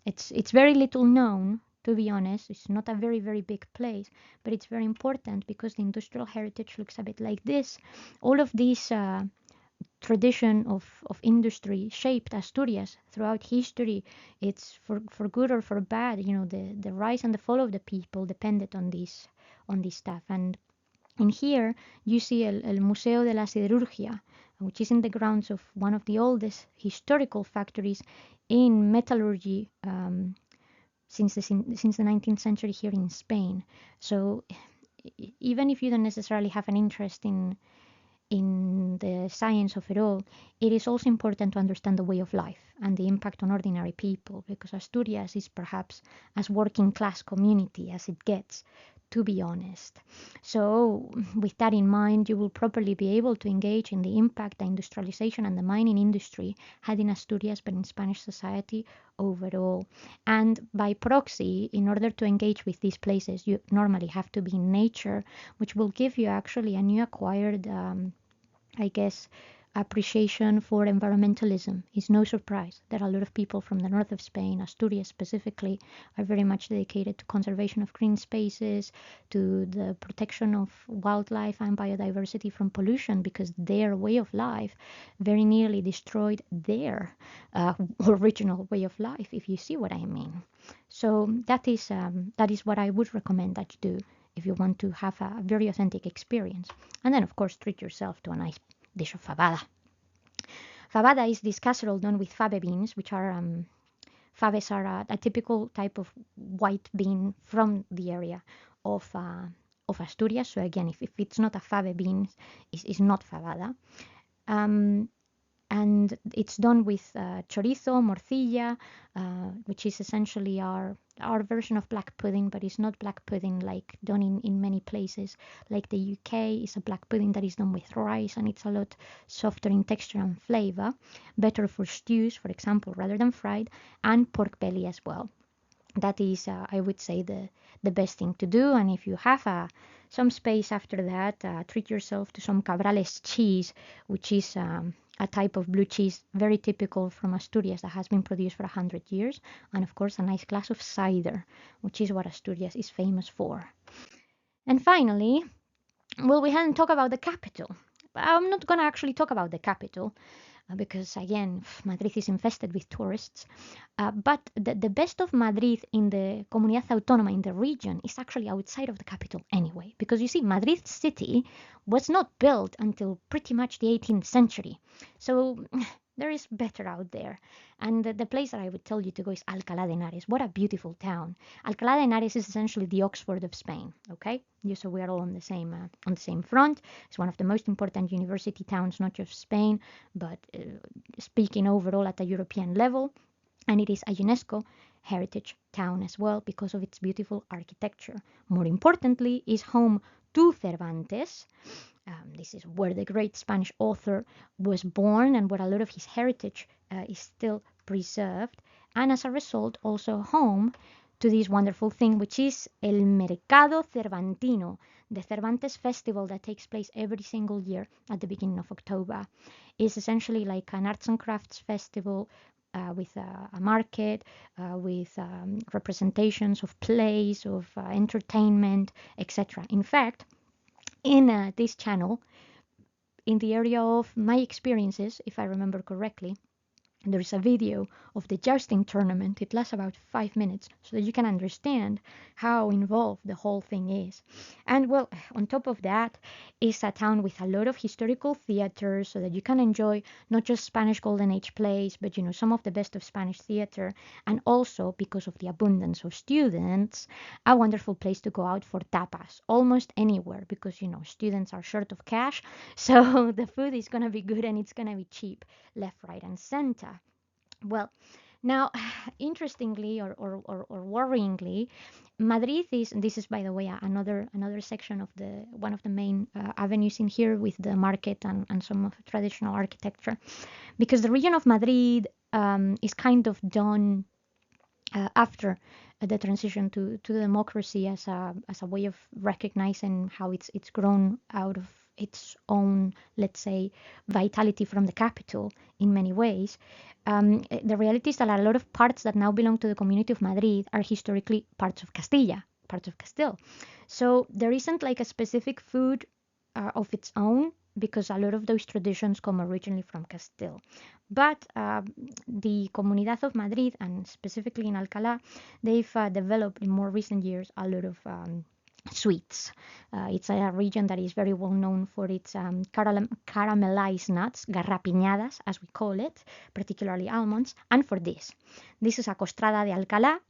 It's very little known, to be honest. It's not a very, very big place, but it's very important because the industrial heritage looks a bit like this. All of these tradition of industry shaped Asturias throughout history. It's for good or for bad. The rise and the fall of the people depended on this stuff. And in here you see el Museo de la Siderurgia, which is in the grounds of one of the oldest historical factories in metallurgy since the 19th century here in Spain. So even if you don't necessarily have an interest in the science of it all, it is also important to understand the way of life and the impact on ordinary people, because Asturias is perhaps as working class community as it gets, to be honest. So with that in mind, you will properly be able to engage in the impact the industrialization and the mining industry had in Asturias, but in Spanish society overall. And by proxy, in order to engage with these places, you normally have to be in nature, which will give you actually a new acquired, I guess, appreciation for environmentalism. It's no surprise that a lot of people from the north of Spain, Asturias specifically, are very much dedicated to conservation of green spaces, to the protection of wildlife and biodiversity from pollution, because their way of life very nearly destroyed their original way of life, if you see what I mean. So that is what I would recommend that you do if you want to have a very authentic experience. And then, of course, treat yourself to a nice dish of fabada. Fabada is this casserole done with fave beans, which are faves are a typical type of white bean from the area of Asturias. So again, if it's not a fave bean, it's not fabada. And it's done with chorizo, morcilla, which is essentially our version of black pudding, but it's not black pudding like done in many places. Like the UK is a black pudding that is done with rice, and it's a lot softer in texture and flavor, better for stews, for example, rather than fried, and pork belly as well. That is, I would say, the best thing to do. And if you have some space after that, treat yourself to some cabrales cheese, which is a type of blue cheese very typical from Asturias that has been produced for 100 years. And of course, a nice glass of cider, which is what Asturias is famous for. And finally, well, we hadn't talked about the capital. I'm not going to actually talk about the capital because, again, Madrid is infested with tourists. But the best of Madrid in the comunidad autónoma, in the region, is actually outside of the capital anyway. Because you see, Madrid city was not built until pretty much the 18th century. So there is better out there. And the place that I would tell you to go is Alcalá de Henares. What a beautiful town. Alcalá de Henares is essentially the Oxford of Spain, okay? So we are all on the same front. It's one of the most important university towns, not just Spain, but speaking overall at a European level. And it is a UNESCO heritage town as well because of its beautiful architecture. More importantly, is home to Cervantes. This is where the great Spanish author was born and where a lot of his heritage is still preserved. And as a result, also home to this wonderful thing, which is El Mercado Cervantino, the Cervantes festival that takes place every single year at the beginning of October. It's essentially like an arts and crafts festival with a market, with representations of plays, of entertainment, etc. In fact, in this channel, in the area of my experiences, if I remember correctly, there is a video of the jousting tournament. It lasts about 5 minutes so that you can understand how involved the whole thing is. And well, on top of that, is a town with a lot of historical theaters so that you can enjoy not just Spanish Golden Age plays, but some of the best of Spanish theater. And also, because of the abundance of students, a wonderful place to go out for tapas almost anywhere because students are short of cash. So the food is going to be good and it's going to be cheap left, right, and center. Well, now, interestingly or worryingly, Madrid is, and this is by the way another section of the one of the main avenues in here with the market and some of the traditional architecture, because the region of Madrid is kind of done after the transition to democracy as a way of recognizing how it's grown out of its own, let's say, vitality from the capital in many ways. The reality is that a lot of parts that now belong to the community of Madrid are historically parts of Castilla, parts of Castile. So there isn't like a specific food of its own because a lot of those traditions come originally from Castile. But the Comunidad of Madrid, and specifically in Alcalá, they've developed in more recent years a lot of sweets. It's a region that is very well known for its caramelized nuts, garrapiñadas, as we call it, particularly almonds, and for this. This is a costrada de Alcalá,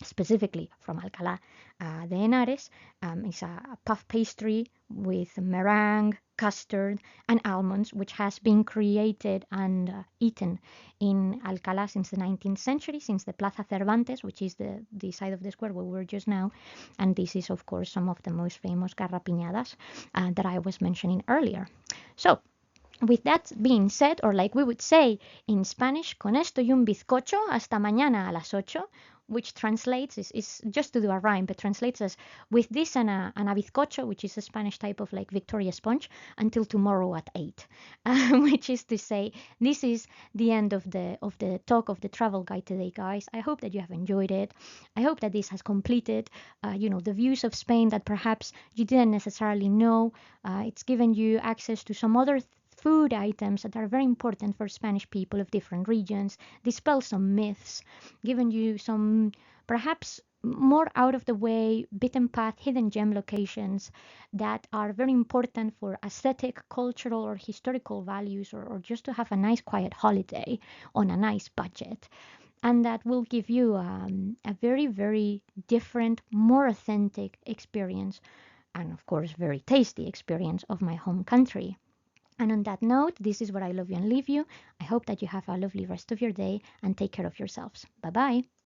specifically from Alcalá de Henares. It's a puff pastry with meringue, custard, and almonds, which has been created and eaten in Alcalá since the 19th century, since the Plaza Cervantes, which is the side of the square where we're just now. And this is, of course, some of the most famous garrapiñadas that I was mentioning earlier. So, with that being said, or like we would say in Spanish, con esto y un bizcocho, hasta mañana a las 8, which translates, is just to do a rhyme, but translates as with this and a bizcocho, which is a Spanish type of like Victoria sponge, until tomorrow at 8, which is to say, this is the end of the talk of the travel guide today, guys. I hope that you have enjoyed it. I hope that this has completed, the views of Spain that perhaps you didn't necessarily know. It's given you access to some other food items that are very important for Spanish people of different regions, dispel some myths, giving you some perhaps more out of the way, beaten path, hidden gem locations that are very important for aesthetic, cultural, or historical values, or just to have a nice quiet holiday on a nice budget. And that will give you a very, very different, more authentic experience, and of course, very tasty experience of my home country. And on that note, this is where I love you and leave you. I hope that you have a lovely rest of your day and take care of yourselves. Bye bye.